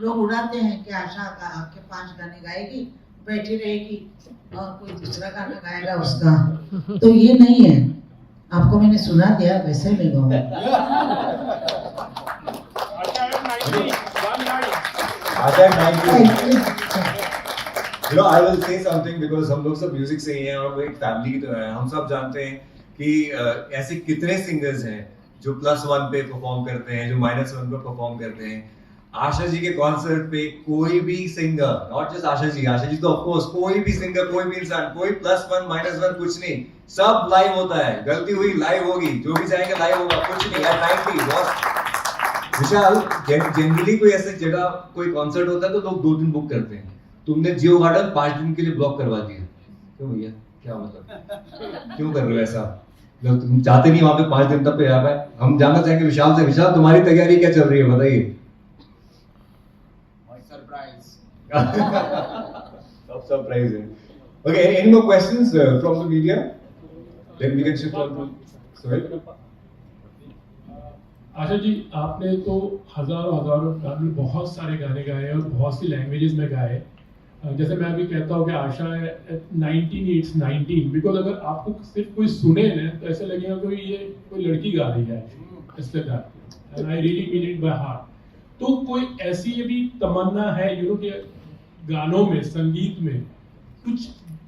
लोग उड़ाते हैं कि आशा का आपके 5 गाने गाएगी, बैठी रहेगी और कोई दूसरा गाना गाएगा उसका, तो ये नहीं है। आपको मैंने सुना दिया, वैसे मैं गाऊंगा। I will say something because हम लोग सब म्यूजिक से ही हैं और वो एक फैमिली की तरह है। हम सब जानते हैं कि ऐसे कितने सिंगर्स हैं जो +1 पे परफॉर्म करते हैं, जो -1 पे परफॉर्म करते हैं। आशा जी के कॉन्सर्ट पे कोई भी singer, not just Asha ji तो ऑफ कोर्स कोई भी सिंगर, कोई भी इंसान, कोई +1 -1 कुछ नहीं, सब लाइव होता है। गलती हुई लाइव होगी, जो भी चाहेंगे लाइव होगा, कुछ नहीं यार। 90 बॉस विशाल, जनरली कोई ऐसे जगह कोई कॉन्सर्ट होता है तो लोग 2 दिन बुक करते हैं। तुमने जियो गार्डन 5 दिन के लिए ब्लॉक करवा दिया, क्यों भैया? क्या मतलब, क्यों कर रहे हो ऐसा? लोग तुम चाहते नहीं वहां पे 5 दिन तक पे आ पाए। हम जानना चाहेंगे विशाल से, विशाल तुम्हारी तैयारी क्या चल रही है, बताइए। सब सरप्राइज है। Okay, any more questions from the media? Then we can shift on to Sohail. Asha ji, आपने तो हजारों गाने, बहुत सारे गाने गाए हैं और बहुत सी लैंग्वेजेस में गाए। जैसे मैं अभी कहता हूँ कि आशा है 19 बिकॉज अगर आपको सिर्फ कोई सुने ना तो ऐसे लगेगा कि ये कोई लड़की गा रही है, इसलिए and I really mean it by heart. तो कोई ऐसी ये भी तमन्ना है कि गानों में, संगीत में कुछ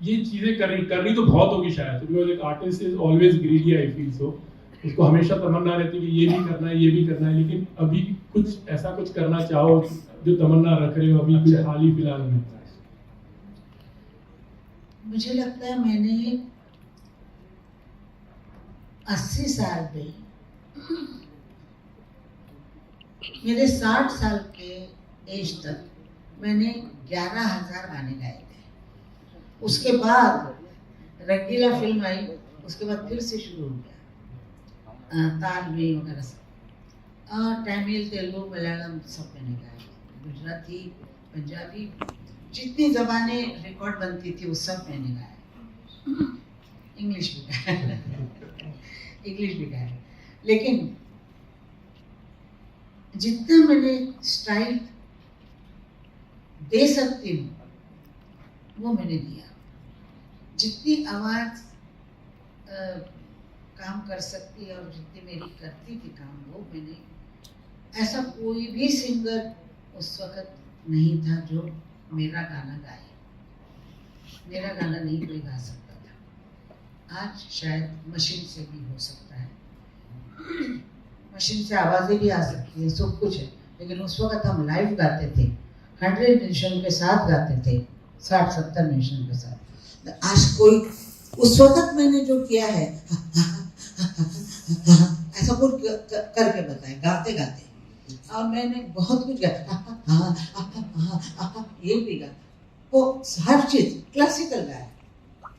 ये चीजें करनी तो बहुत होगी शायद, बिकॉज एक artist is always greedy, I feel so. उसको हमेशा तमन्ना रहती है कि ये भी करना है, ये भी करना है, लेकिन अभी कुछ ऐसा कुछ करना चाहो जो तमन्ना रख रहे हो अभी कुछ हाल ही फिलहाल में? मुझे लगता है मैंने 80 साल में, मेरे 60 साल के एज तक मैंने 11,000 गाने गाए थे। उसके बाद रंगीला फिल्म आई, उसके बाद फिर से शुरू हो गया, तालवी वगैरह सब, तमिल, तेलुगु, मलयालम सब मैंने गाए, गुजराती, पंजाबी, जितनी ज़बानें रिकॉर्ड बनती थी वो सब मैंने गाया, इंग्लिश भी गाया इंग्लिश भी गाया। लेकिन जितना मैंने स्टाइल दे सकती हूँ वो मैंने दिया, जितनी आवाज़ काम कर सकती है और जितनी मेरी करती थी काम, वो मैंने, ऐसा कोई भी सिंगर उस वक़्त नहीं था जो मेरा गाना गाए। मेरा गाना नहीं कोई गा सकता था। आज शायद मशीन से भी हो सकता है, मशीन से आवाज़ें भी आ सकती है, सब कुछ है, लेकिन उस वक़्त हम लाइव गाते थे, 100 म्यूजिशियन के साथ गाते थे, 60-70 म्यूजिशियन के साथ। आज कोई, उस वक़्त मैंने जो किया है ऐसा कुछ करके बताए, गाते गाते, और मैंने बहुत कुछ गाया, ये भी गाया, वो हर चीज क्लासिकल गाया,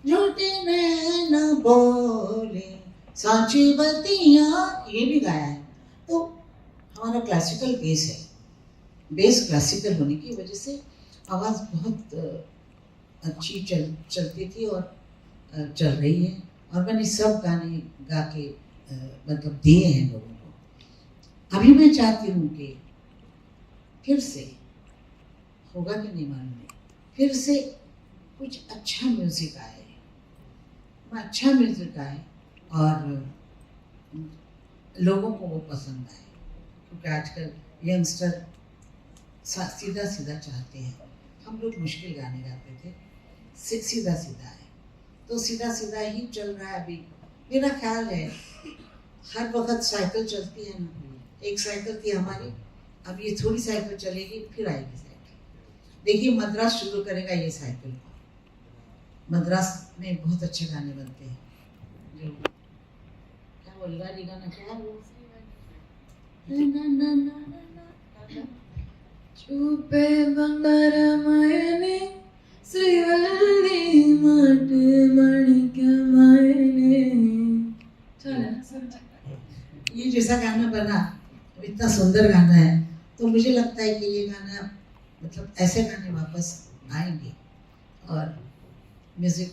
झूठे नैना बोले सांची बतियां, ये भी गाया है। तो हमारा क्लासिकल बेस है, बेस क्लासिकल होने की वजह से आवाज़ बहुत अच्छी चलती थी और चल रही है, और मैंने सब गाने गा के मतलब दिए हैं लोगों को। अभी मैं चाहती हूँ कि फिर से, होगा कि नहीं मालूम नहीं, फिर से कुछ अच्छा म्यूज़िक आए, अच्छा म्यूज़िक आए और लोगों को वो पसंद आए, क्योंकि आजकल यंगस्टर सीधा सीधा चाहते हैं। हम लोग मुश्किल गाने गाते थे, सीधा सीधा है, तो सीधा सीधा ही चल रहा है अभी। मेरा ख्याल है हर वक्त साइकिल चलती है ना, एक साइकिल थी हमारी, अब ये थोड़ी साइकिल चलेगी फिर आएगी साइकिल। देखिए मद्रास शुरू करेगा ये साइकिल, मद्रास में बहुत अच्छे गाने बनते हैं। जो क्या बोल रहा है गाना, क्या है वो? चुपे बंगारमायने श्रीवल्ली माटे माणिक्यमायने। ये जैसा गाना बना, इतना सुंदर गाना है, तो मुझे लगता है कि ये गाना मतलब ऐसे गाने वापस आएंगे और म्यूजिक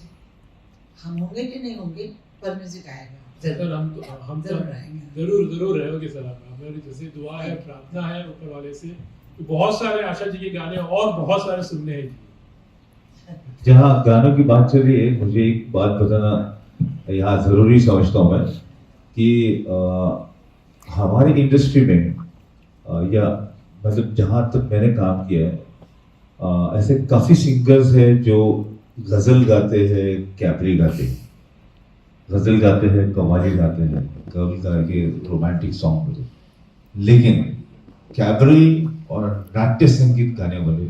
हम होंगे कि नहीं होंगे, पर म्यूजिक आएगा सर। हम जरूर आएंगे, जरूर रहोगे सर। आप हमारी जैसे दुआ है, प्रार्थना है ऊपर वाले से, तो बहुत सारे आशा जी के गाने और बहुत सारे सुनने हैं। जहाँ गानों की बात चल रही है, मुझे एक बात बताना यहाँ जरूरी समझता हूँ मैं कि हमारी इंडस्ट्री में या मतलब जहाँ तक मैंने काम किया है, ऐसे काफी सिंगर्स हैं जो गजल गाते हैं, कैबरी गाते हैं, गजल गाते हैं, कव्वाली गाते हैं, गर्ल गा के रोमांटिक सॉन्ग गाते, लेकिन कैबरी और नाट्य संगीत गाने वाले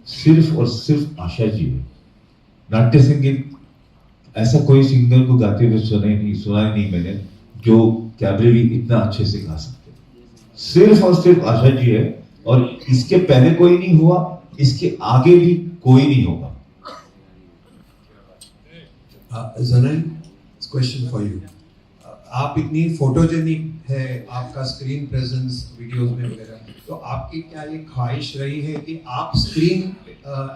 सिर्फ और सिर्फ आशा जी है। नाट्य संगीत ऐसा कोई सिंगर को गाते हुए सुना ही नहीं मैंने जो कैबरी भी इतना अच्छे से गा सकते। सिर्फ और सिर्फ आशा जी है, और इसके पहले कोई नहीं हुआ, इसके आगे भी कोई नहीं होगा। ज़नन, क्वेश्चन फॉर यू। आप इतनी फोटोजेनिक है, आपका स्क्रीन प्रेजेंस वीडियोस में वगैरह, तो आपकी क्या ये ख्वाहिश रही है कि आप screen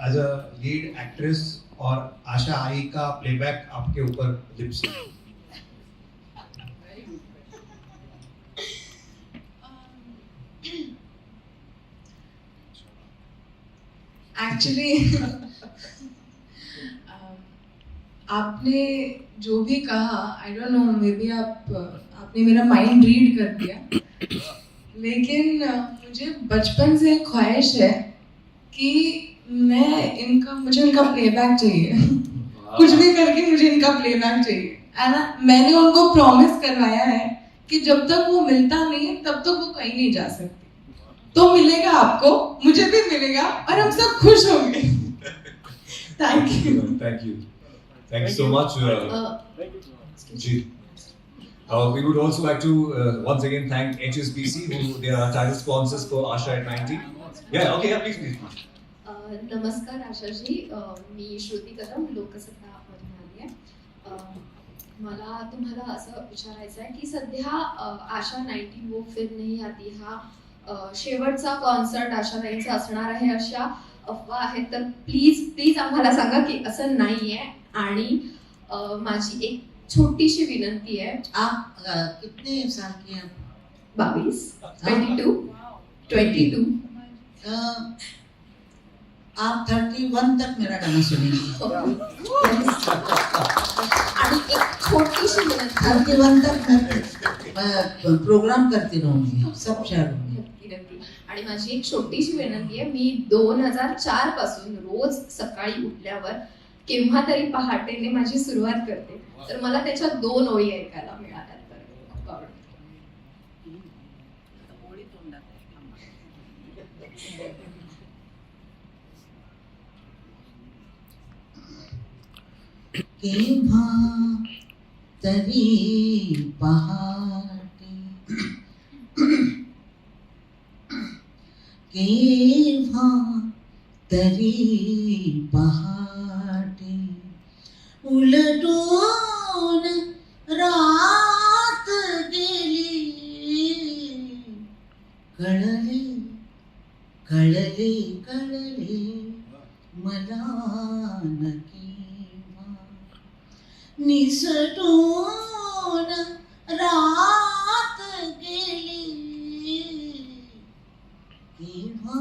as a lead actress और आशा आई का प्लेबैक आपके ऊपर लिप्स? एक्चुअली आपने जो भी कहा, I don't know, may be आपने मेरा माइंड रीड कर दिया, लेकिन मुझे बचपन से ख्वाहिश है कि मुझे इनका प्लेबैक चाहिए। कुछ भी करके मुझे इनका प्लेबैक चाहिए। मैंने उनको प्रॉमिस करवाया है कि जब तक वो मिलता नहीं है तब तक वो कहीं नहीं जा सकती। तो मिलेगा आपको, मुझे भी मिलेगा, और हम सब खुश होंगे। Thank you. Thank you so much. We would also like to once again thank HSBC, who they are our title sponsors for Asha at 90. Yeah, okay, yeah, please. नमस्कार आशाजी, मी श्रुती कदम, लोकसत्ता मधून आली आहे. मला तुम्हाला असं विचारायचं आहे की सध्या आशा 90 वो फिर नहीं आती हा शेवटचा कॉन्सर्ट आशाताईंचा असणार आहे अशा अफवा आहेत, तर प्लीज आम्हाला सांगा की असं नाहीये. आणि माझी एक छोटीशी विनंती आहे. आप कितने साल की हैं? 22, 22. आप 31 तक मेरा गाना सुनेंगे। आणि एक छोटीशी विनंती, 31 तक मैं प्रोग्राम करती रहूंगी सब शहरों में। आणि माझी एक छोटीशी विनंती आहे. मी 2004 पासून रोज सकाळी उठल्यावर केव्हा तरी पहाटेने माझी सुरुवात करते, तर मला त्याच्या 2 ओळी ऐकायला मिळाल्या तर खूप आवडतं. केव्हा तरी पहाटे, केव्हा तरी पहाटे, उलटून रात गेली, कळले कळले कळले मला नकीवा, निसटून रात गेली, केव्हा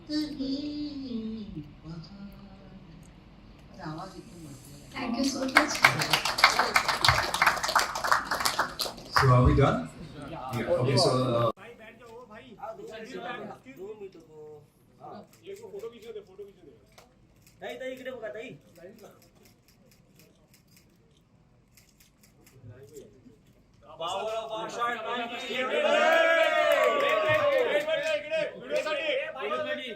तरी पहाटे. आवाज इकडून म्हटलेला. Thank you so much. So are we done? Yeah. Okay, so photo खींचू दे ताई इकडे बघा ताई. व्हिडिओसाठी